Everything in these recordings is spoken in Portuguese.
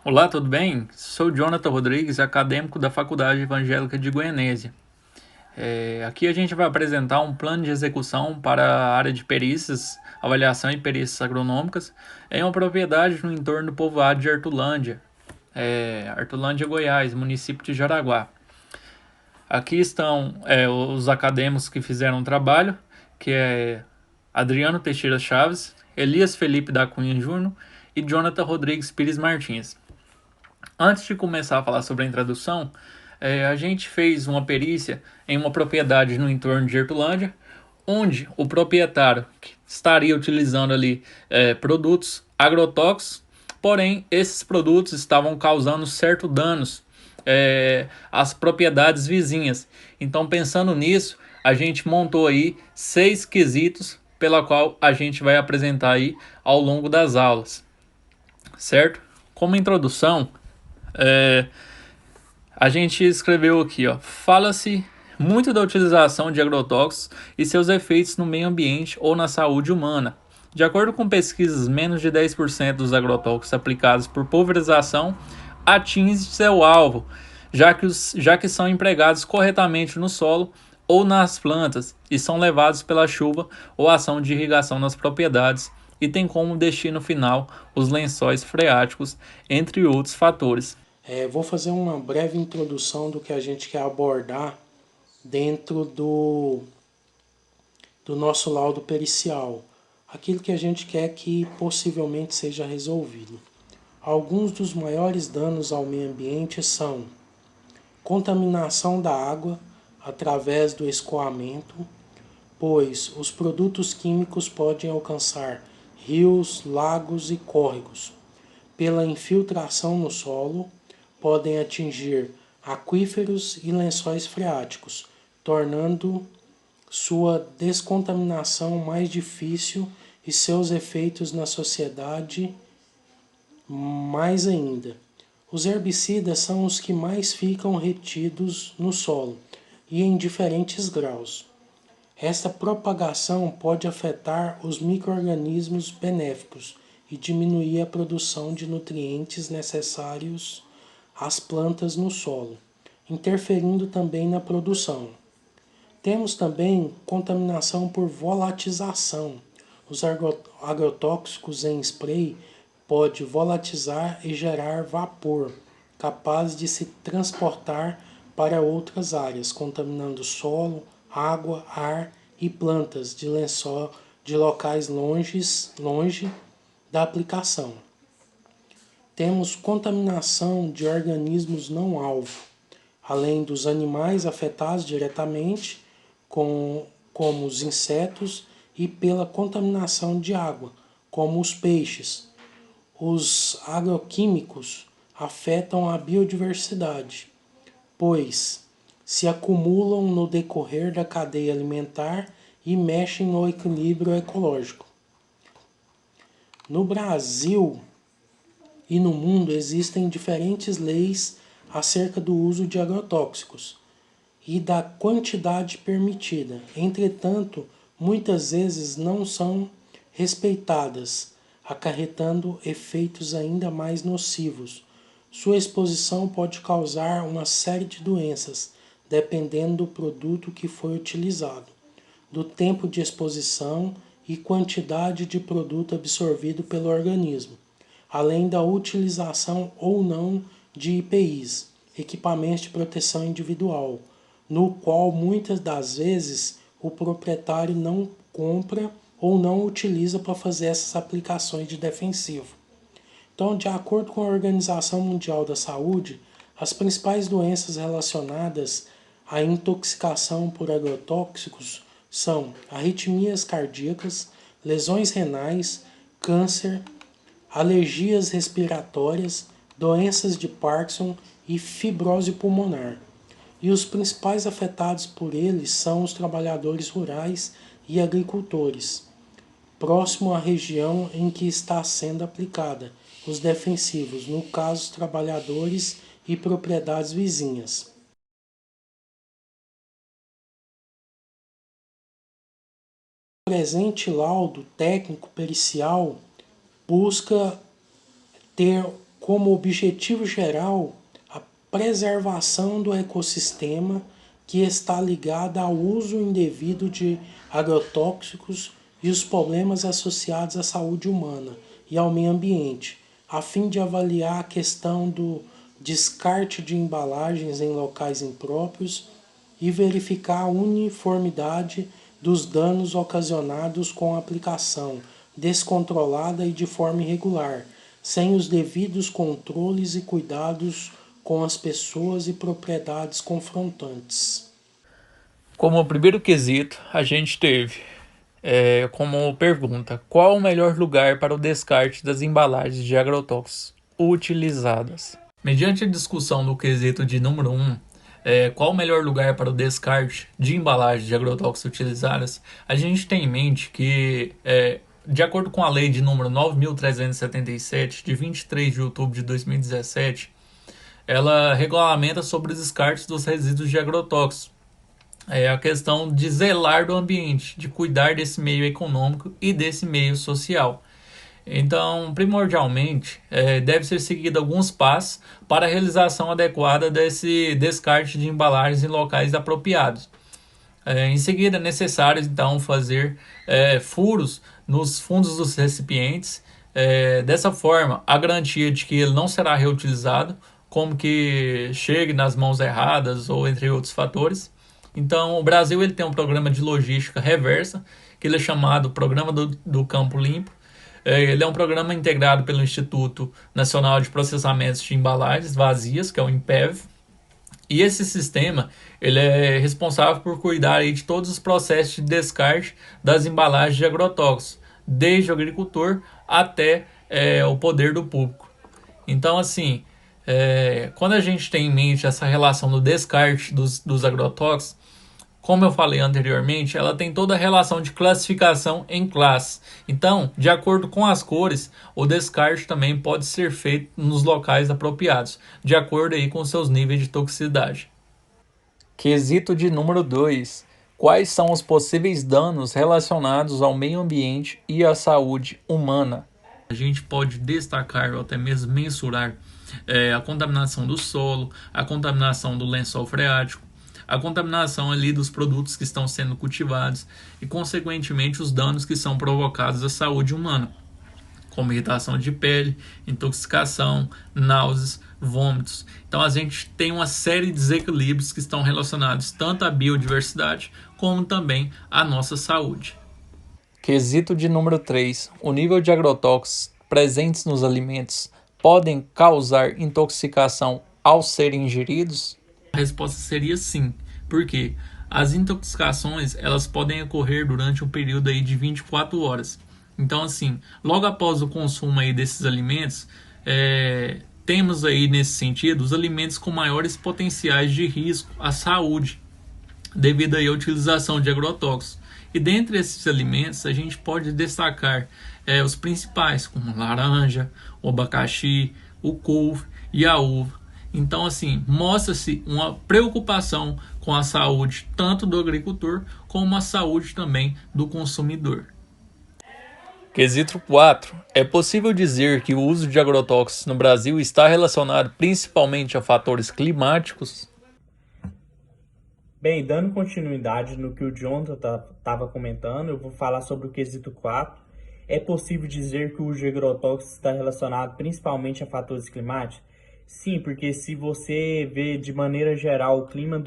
Olá, tudo bem? Sou Jonathan Rodrigues, acadêmico da Faculdade Evangélica de Goianésia. Aqui a gente vai apresentar um plano de execução para a área de perícias, avaliação e perícias agronômicas em uma propriedade no entorno do povoado de Artulândia, Artulândia, Goiás, município de Jaraguá. Aqui estão os acadêmicos que fizeram o trabalho, que é Adriano Teixeira Chaves, Elias Felipe da Cunha Júnior e Jonathan Rodrigues Pires Martins. Antes de começar a falar sobre a introdução, a gente fez uma perícia em uma propriedade no entorno de Hortolândia, onde o proprietário estaria utilizando ali produtos agrotóxicos, porém esses produtos estavam causando certos danos às propriedades vizinhas. Então, pensando nisso, a gente montou aí 6 quesitos pela qual a gente vai apresentar aí ao longo das aulas, certo? Como introdução, é, a gente escreveu aqui, ó. Fala-se muito da utilização de agrotóxicos e seus efeitos no meio ambiente ou na saúde humana. De acordo com pesquisas, menos de 10% dos agrotóxicos aplicados por pulverização atingem seu alvo, já que são empregados corretamente no solo ou nas plantas e são levados pela chuva ou ação de irrigação nas propriedades e tem como destino final os lençóis freáticos, entre outros fatores. Vou fazer uma breve introdução do que a gente quer abordar dentro do nosso laudo pericial, aquilo que a gente quer que possivelmente seja resolvido. Alguns dos maiores danos ao meio ambiente são contaminação da água através do escoamento, pois os produtos químicos podem alcançar rios, lagos e córregos. Pela infiltração no solo, podem atingir aquíferos e lençóis freáticos, tornando sua descontaminação mais difícil e seus efeitos na sociedade mais ainda. Os herbicidas são os que mais ficam retidos no solo e em diferentes graus. Esta propagação pode afetar os micro-organismos benéficos e diminuir a produção de nutrientes necessários às plantas no solo, interferindo também na produção. Temos também contaminação por volatização. Os agrotóxicos em spray pode volatilizar e gerar vapor, capaz de se transportar para outras áreas, contaminando solo, água, ar e plantas de lençol de locais longe da aplicação. Temos contaminação de organismos não alvo, além dos animais afetados diretamente, como os insetos, e pela contaminação de água, como os peixes. Os agroquímicos afetam a biodiversidade, pois se acumulam no decorrer da cadeia alimentar e mexem no equilíbrio ecológico. No Brasil e no mundo existem diferentes leis acerca do uso de agrotóxicos e da quantidade permitida. Entretanto, muitas vezes não são respeitadas, acarretando efeitos ainda mais nocivos. Sua exposição pode causar uma série de doenças, dependendo do produto que foi utilizado, do tempo de exposição e quantidade de produto absorvido pelo organismo, além da utilização ou não de EPIs, equipamentos de proteção individual, no qual muitas das vezes o proprietário não compra ou não utiliza para fazer essas aplicações de defensivo. Então, de acordo com a Organização Mundial da Saúde, as principais doenças relacionadas à intoxicação por agrotóxicos são arritmias cardíacas, lesões renais, câncer, alergias respiratórias, doenças de Parkinson e fibrose pulmonar. E os principais afetados por eles são os trabalhadores rurais e agricultores, próximo à região em que está sendo aplicada, os defensivos, no caso, os trabalhadores e propriedades vizinhas. O presente laudo técnico pericial busca ter como objetivo geral a preservação do ecossistema que está ligada ao uso indevido de agrotóxicos e os problemas associados à saúde humana e ao meio ambiente, a fim de avaliar a questão do descarte de embalagens em locais impróprios e verificar a uniformidade dos danos ocasionados com a aplicação descontrolada e de forma irregular, sem os devidos controles e cuidados com as pessoas e propriedades confrontantes. Como primeiro quesito, a gente teve como pergunta: qual o melhor lugar para o descarte das embalagens de agrotóxicos utilizadas? Mediante a discussão do quesito de número 1, qual o melhor lugar para o descarte de embalagens de agrotóxicos utilizadas, a gente tem em mente que, de acordo com a lei de número 9.377, de 23 de outubro de 2017, ela regulamenta sobre os descartes dos resíduos de agrotóxicos. É a questão de zelar do ambiente, de cuidar desse meio econômico e desse meio social. Então, primordialmente, deve ser seguido alguns passos para a realização adequada desse descarte de embalagens em locais apropriados. Em seguida, é necessário, então, fazer furos nos fundos dos recipientes. Dessa forma, a garantia de que ele não será reutilizado, como que chegue nas mãos erradas ou entre outros fatores. Então, o Brasil ele tem um programa de logística reversa, que ele é chamado Programa do Campo Limpo. Ele é um programa integrado pelo Instituto Nacional de Processamento de Embalagens Vazias, que é o INPEV. E esse sistema ele é responsável por cuidar aí de todos os processos de descarte das embalagens de agrotóxicos, desde o agricultor até o poder do público. Então, assim, quando a gente tem em mente essa relação do descarte dos agrotóxicos, como eu falei anteriormente, ela tem toda a relação de classificação em classes. Então, de acordo com as cores, o descarte também pode ser feito nos locais apropriados, de acordo aí com seus níveis de toxicidade. Quesito de número 2. Quais são os possíveis danos relacionados ao meio ambiente e à saúde humana? A gente pode destacar ou até mesmo mensurar a contaminação do solo, a contaminação do lençol freático, a contaminação ali dos produtos que estão sendo cultivados e, consequentemente, os danos que são provocados à saúde humana, como irritação de pele, intoxicação, náuseas, vômitos. Então a gente tem uma série de desequilíbrios que estão relacionados tanto à biodiversidade como também à nossa saúde. Quesito de número 3. O nível de agrotóxicos presentes nos alimentos podem causar intoxicação ao serem ingeridos? A resposta seria sim, porque as intoxicações elas podem ocorrer durante um período aí de 24 horas. Então, assim, logo após o consumo aí desses alimentos, temos aí nesse sentido os alimentos com maiores potenciais de risco à saúde, devido aí à utilização de agrotóxicos. E dentre esses alimentos, a gente pode destacar os principais, como laranja, o abacaxi, o couve e a uva. Então, assim, mostra-se uma preocupação com a saúde tanto do agricultor como a saúde também do consumidor. Quesito 4. É possível dizer que o uso de agrotóxicos no Brasil está relacionado principalmente a fatores climáticos? Bem, dando continuidade no que o Jonathan estava comentando, eu vou falar sobre o quesito 4. É possível dizer que o uso de agrotóxicos está relacionado principalmente a fatores climáticos? Sim, porque se você vê de maneira geral o clima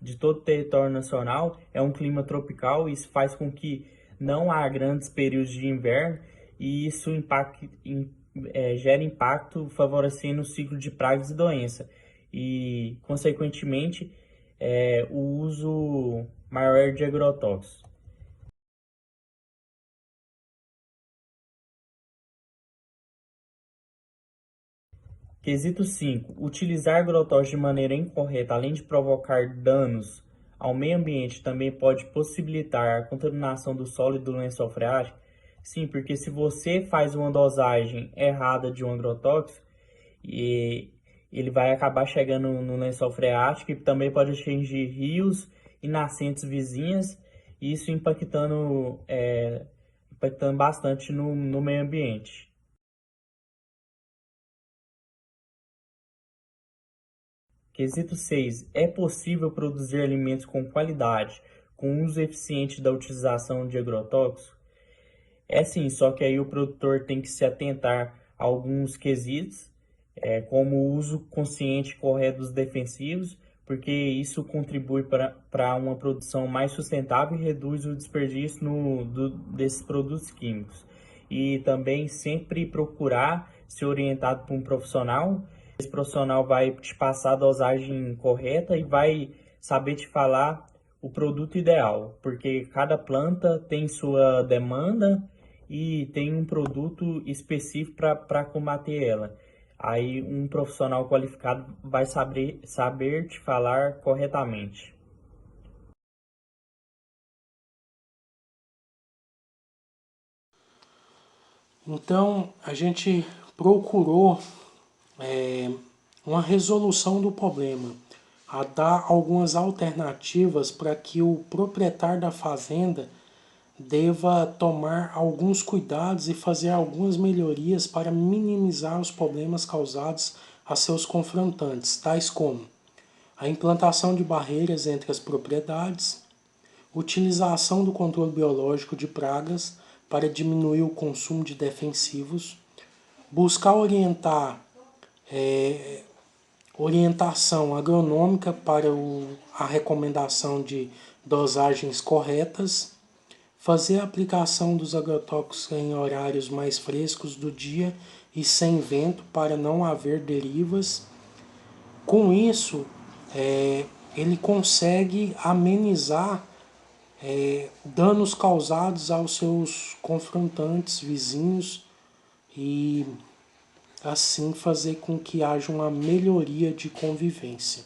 de todo o território nacional, é um clima tropical, e isso faz com que não há grandes períodos de inverno, e isso gera impacto favorecendo o ciclo de pragas e doença. E, consequentemente, o uso maior de agrotóxicos. Quesito 5. Utilizar agrotóxicos de maneira incorreta, além de provocar danos ao meio ambiente, também pode possibilitar a contaminação do solo e do lençol freático? Sim, porque se você faz uma dosagem errada de um agrotóxico, ele vai acabar chegando no lençol freático e também pode atingir rios e nascentes vizinhas, e isso impactando bastante no meio ambiente. Quesito 6. É possível produzir alimentos com qualidade, com uso eficiente da utilização de agrotóxicos? É sim, só que aí o produtor tem que se atentar a alguns quesitos, como o uso consciente e correto dos defensivos, porque isso contribui para uma produção mais sustentável e reduz o desperdício desses produtos químicos. E também sempre procurar ser orientado por um profissional. Esse profissional vai te passar a dosagem correta e vai saber te falar o produto ideal, porque cada planta tem sua demanda e tem um produto específico para combater ela. Aí um profissional qualificado vai saber te falar corretamente. Então, a gente procurou uma resolução do problema, a dar algumas alternativas para que o proprietário da fazenda deva tomar alguns cuidados e fazer algumas melhorias para minimizar os problemas causados a seus confrontantes, tais como a implantação de barreiras entre as propriedades, utilização do controle biológico de pragas para diminuir o consumo de defensivos, buscar orientação agronômica para a recomendação de dosagens corretas, fazer a aplicação dos agrotóxicos em horários mais frescos do dia e sem vento para não haver derivas. Com isso, ele consegue amenizar danos causados aos seus confrontantes vizinhos e assim fazer com que haja uma melhoria de convivência.